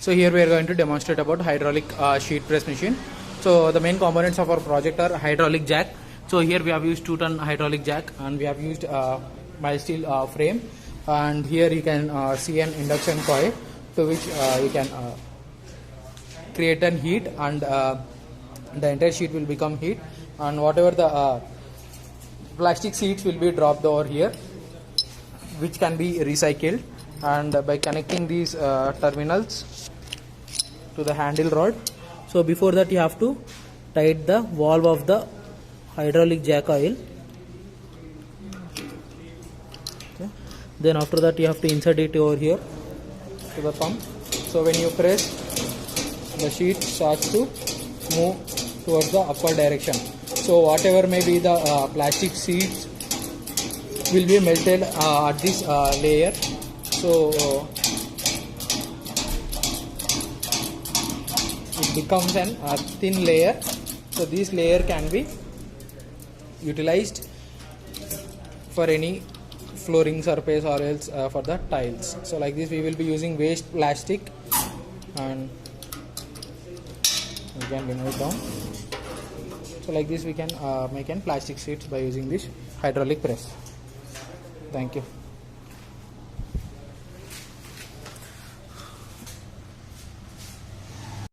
So here we are going to demonstrate about hydraulic sheet press machine. So the main components of our project are hydraulic jack. So here we have used 2-ton hydraulic jack, and we have used mild steel frame, and here you can see an induction coil to which you can create an heat, and the entire sheet will become heat, and whatever the plastic sheets will be dropped over here, which can be recycled. And by connecting these terminals to the handle rod, so before that you have to tight the valve of the hydraulic jack oil. Okay. Then after that you have to insert it over here to the pump. So when you press, the sheet starts to move towards the upward direction. So whatever may be the plastic sheets will be melted at this layer. So it becomes a thin layer. So this layer can be utilized for any flooring surface or else for the tiles. So like this we will be using waste plastic, and we can remove it down. So like this we can make an plastic sheets by using this hydraulic press. Thank you.